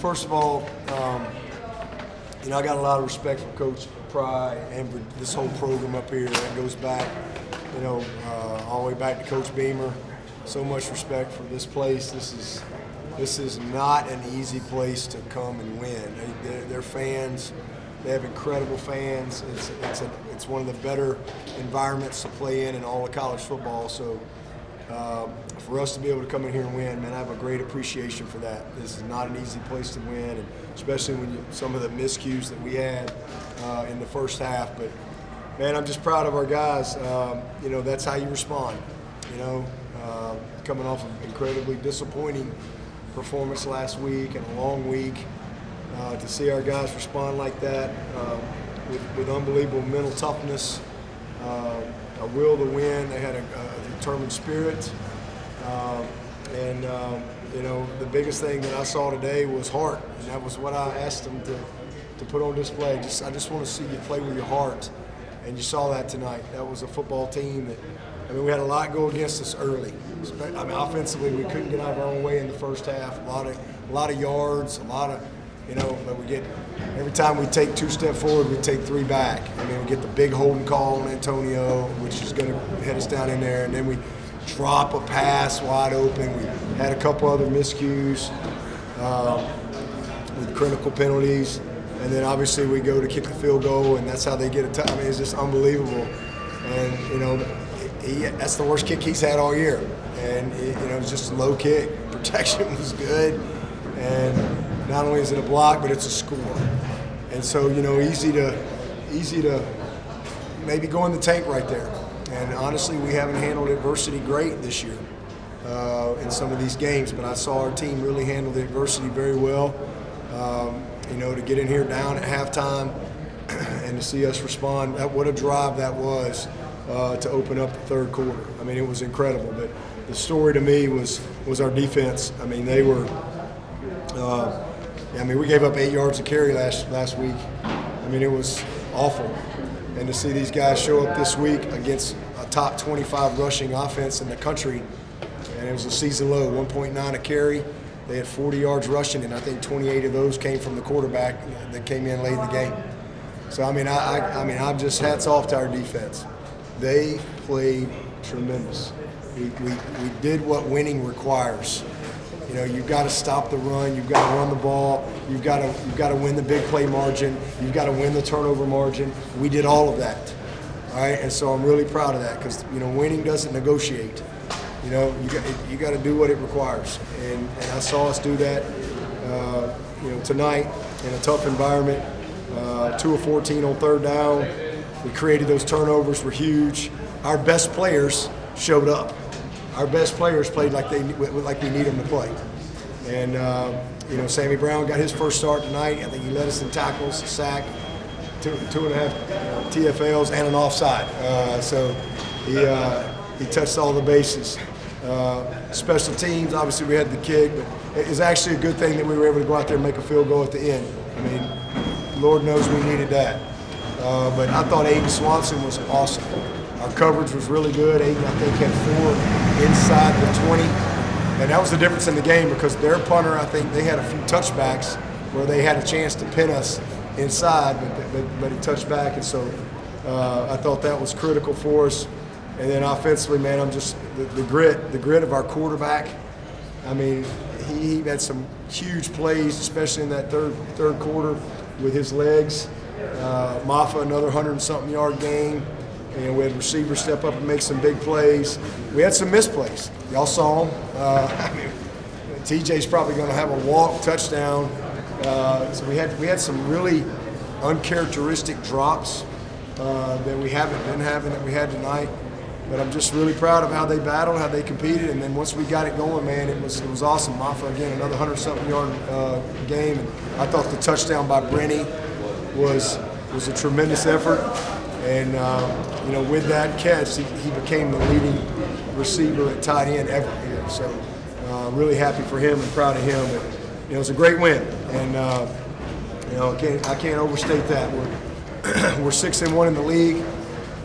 first of all, I got a lot of respect for Coach Pry and for this whole program up here. That goes back, all the way back to Coach Beamer. So much respect for this place. This is not an easy place to come and win. They're fans. They have incredible fans. It's one of the better environments to play in all of college football. So for us to be able to come in here and win, man, I have a great appreciation for that. This is not an easy place to win, and especially when some of the miscues that we had in the first half. But man, I'm just proud of our guys. That's how you respond. Coming off an incredibly disappointing performance last week and a long week, to see our guys respond like that with unbelievable mental toughness, a will to win. They had a determined spirit, and the biggest thing that I saw today was heart, and that was what I asked them to put on display. I just want to see you play with your heart, and you saw that tonight. That was a football team that. We had a lot go against us early. Offensively, we couldn't get out of our own way in the first half. A lot of yards, but we get every time we take 2 steps forward, we take 3 back. We get the big holding call on Antonio, which is going to head us down in there, and then we drop a pass wide open. We had a couple other miscues with critical penalties, and then obviously we go to kick the field goal, and that's how they get a it's just unbelievable, and that's the worst kick he's had all year, and it was just a low kick. Protection was good, and not only is it a block, but it's a score. And so easy to maybe go in the tank right there. And honestly, we haven't handled adversity great this year in some of these games, but I saw our team really handle the adversity very well. To get in here down at halftime and to see us respond, what a drive that was. To open up the third quarter. It was incredible. But the story to me was our defense. They were. We gave up 8 yards of carry last week. It was awful. And to see these guys show up this week against a top 25 rushing offense in the country, and it was a season low, 1.9 a carry. They had 40 yards rushing, and I think 28 of those came from the quarterback that came in late in the game. So I'm just hats off to our defense. They played tremendous. We did what winning requires. You've got to stop the run. You've got to run the ball. You've got to win the big play margin. You've got to win the turnover margin. We did all of that. All right, and so I'm really proud of that because winning doesn't negotiate. You got to do what it requires, and I saw us do that. Tonight in a tough environment. 2 of 14 on third down. We created those turnovers, were huge. Our best players showed up. Our best players played like we need them to play. And Sammy Brown got his first start tonight. I think he led us in tackles, a sack, 2.5 TFLs, and an offside. So he touched all the bases. Special teams, obviously we had the kick, but it was actually a good thing that we were able to go out there and make a field goal at the end. Lord knows we needed that. But I thought Aiden Swanson was awesome. Our coverage was really good. Aiden, I think, had 4 inside the 20. And that was the difference in the game because their punter, I think, they had a few touchbacks where they had a chance to pin us inside, but he touched back. And so I thought that was critical for us. And then offensively, man, I'm just the grit of our quarterback. He had some huge plays, especially in that third quarter with his legs. Maffa, another 100-something yard game. And we had receivers step up and make some big plays. We had some misplays. Y'all saw them. TJ's probably going to have a walk touchdown. So we had some really uncharacteristic drops that we haven't been having that we had tonight. But I'm just really proud of how they battled, how they competed, and then once we got it going, man, it was awesome. Maffa, again, another 100-something yard game. And I thought the touchdown by Brenny was a tremendous effort. And, with that catch, he became the leading receiver at tight end ever here. So really happy for him and proud of him. But, it was a great win. And, I can't overstate that. We're 6-1 in the league.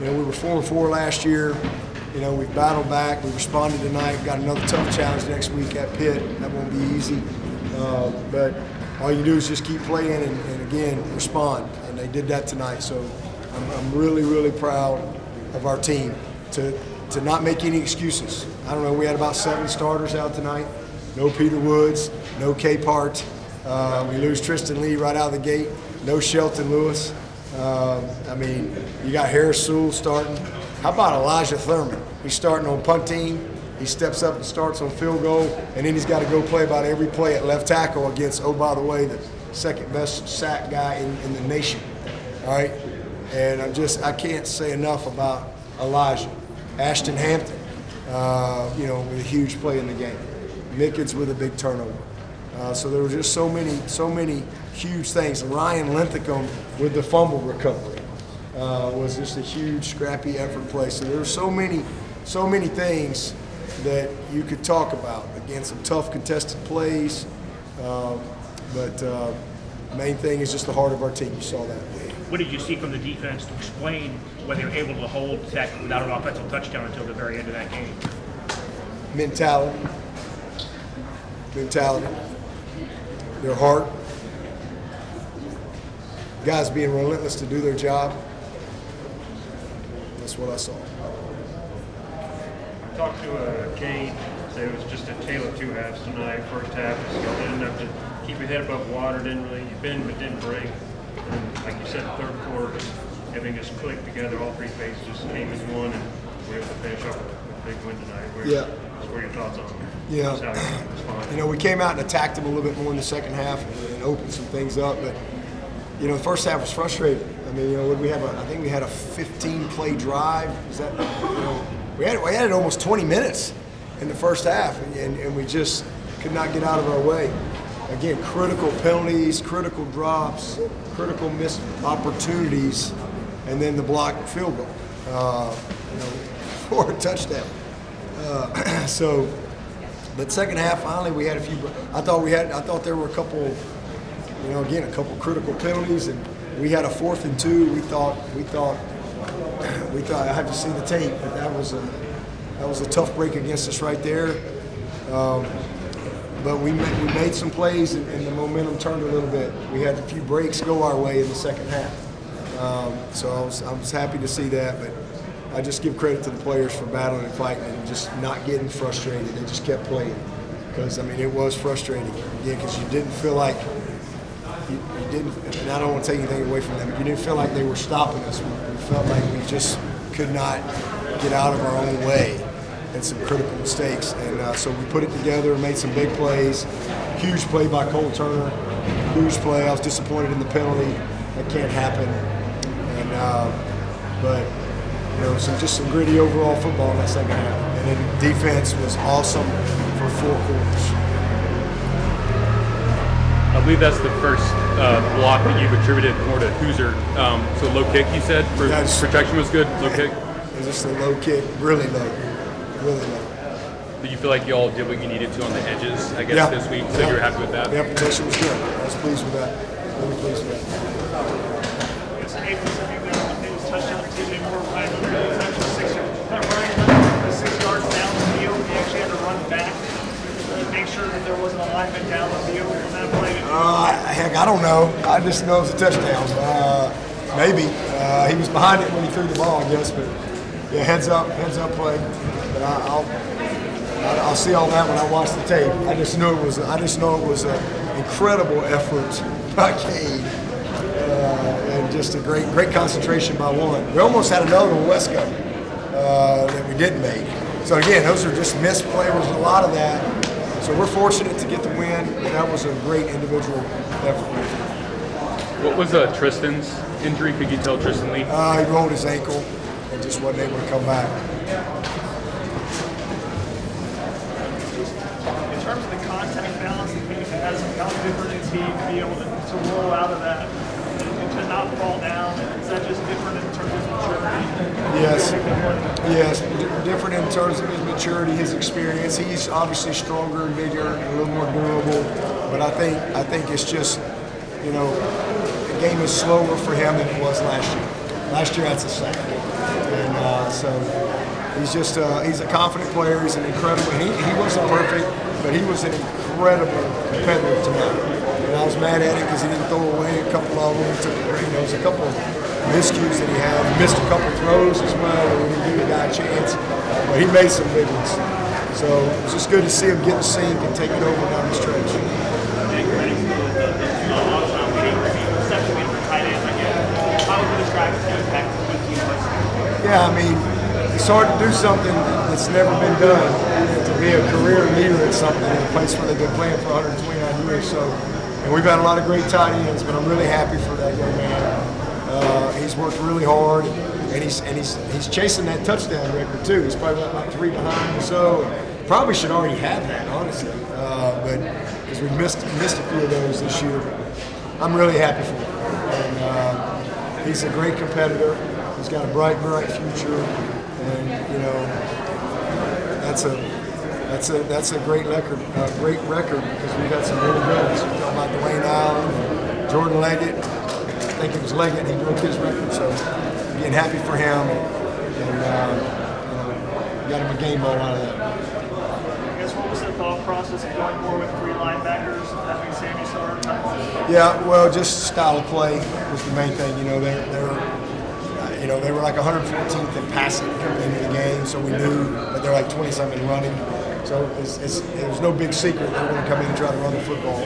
We were 4-4 last year. We've battled back. We responded tonight. Got another tough challenge next week at Pitt. That won't be easy. But all you do is just keep playing and again, respond. And they did that tonight. So I'm really, really proud of our team to not make any excuses. I don't know, we had about 7 starters out tonight. No Peter Woods, no Capehart. We lose Tristan Lee right out of the gate. No Shelton Lewis. I mean, you got Harris Sewell starting. How about Elijah Thurman? He's starting on punt team. He steps up and starts on field goal, and then he's got to go play about every play at left tackle against, oh, by the way, the second best sack guy in the nation. All right? And I can't say enough about Elijah. Ashton Hampton, with a huge play in the game. Mickens with a big turnover. So there were just so many huge things. Ryan Linthicum with the fumble recovery was just a huge, scrappy effort play. So there were so many things that you could talk about. Again, some tough contested plays, but main thing is just the heart of our team. You saw that. What did you see from the defense to explain whether they were able to hold Tech without an offensive touchdown until the very end of that game? Mentality. Their heart. Guys being relentless to do their job. That's what I saw. Talked to Kane, said it was just a tale of two halves tonight. First half, y'all didn't have to keep your head above water, you bend but didn't break. And like you said, the third quarter, just everything just clicked together. All 3 phases just came as one, and we were able to finish off with a big win tonight. What are your thoughts on it? Yeah. How you respond? We came out and attacked them a little bit more in the second half and opened some things up, but the first half was frustrating. I mean, I think we had a 15-play drive. Is that we had it almost 20 minutes in the first half, and we just could not get out of our way. Again, critical penalties, critical drops, critical missed opportunities, and then the blocked field goal for a touchdown. But second half, finally, we had a few. I thought there were a couple. A couple critical penalties, and we had a 4th and 2. We thought. I have to see the tape, but that was a tough break against us right there. But we made some plays, and the momentum turned a little bit. We had a few breaks go our way in the second half. So I was happy to see that, but I just give credit to the players for battling and fighting and just not getting frustrated. They just kept playing, because it was frustrating again, because you didn't feel like. You didn't, and I don't want to take anything away from them, but you didn't feel like they were stopping us. We felt like we just could not get out of our own way, and some critical mistakes. And so we put it together and made some big plays. Huge play by Cole Turner. Huge play. I was disappointed in the penalty. That can't happen. And some gritty overall football in that second half. And then defense was awesome for 4 quarters. I believe that's the first block that you've attributed more to Hoosier. So low kick, you said, for protection was good. Low kick. It was just a low kick, really low. Did you feel like you all did what you needed to on the edges? I guess this week, so you were happy with that. Yeah, protection was good. I was pleased with that. Really pleased with that. It's an 8% touchdown activity more Ryan Hunter. It was actually 6 yards down the field. He actually had to run back to make sure that there wasn't a lineman down the field. Was that a play? Heck, I don't know. I just know it was a touchdown. Maybe. He was behind it when he threw the ball, I guess. But yeah, heads up play. But I'll see all that when I watch the tape. I just know it was an incredible effort by Cade, and just a great concentration by one. We almost had another one, Wesco, that we didn't make. So again, those are just missed plays. There was a lot of that. So we're fortunate to get the win. That was a great individual effort. What was Tristan's injury? Could you tell Tristan Lee? He rolled his ankle and just wasn't able to come back. In terms of the contact balance, I think how different is he to be able to roll out of that and to not fall down? Is that just different in terms of maturity? Yes, different in terms of his maturity, his experience. He's obviously stronger and bigger and a little more durable. But I think it's just, the game is slower for him than it was last year. Last year, that's a second. And so he's a confident player. He's an incredible. He wasn't perfect, but he was an incredible competitor tonight. And was mad at him because he didn't throw away a couple of them. He took, there was a couple of miscues that he had. He missed a couple throws as well. We didn't give the guy a chance, but he made some big ones. So it was just good to see him get the sink and take it over down the stretch. Yeah, I mean, it's hard to do something that's never been done, to be a career leader at something in a place where they've been playing for 129 years. So, and we've had a lot of great tight ends, but I'm really happy for that young man. He's worked really hard, and he's chasing that touchdown record too. He's probably about 3 behind or so. Probably should already have that, honestly, but because we missed a few of those this year. But I'm really happy for him. And, he's a great competitor. He's got a bright future, and you know that's a great record. Because we've got some really good ones. We're talking about Dwayne Allen, and Jordan Leggett. I think it was Leggett. He broke his record, so getting happy for him. And got him a game ball out of that. What was the thought process of going more with 3 linebackers, having Sammy start? Yeah, well, just style of play was the main thing. They were like 114th in passing coming into the game, so we knew that they're like 20-something running. So it was no big secret they were going to come in and try to run the football.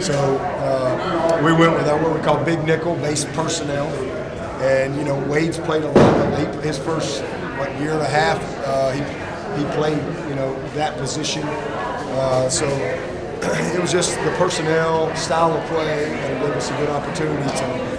So we went with what we call big nickel based personnel, and Wade's played a lot of it. His first year and a half, he played that position. So it was just the personnel, style of play, and it gave us a good opportunity to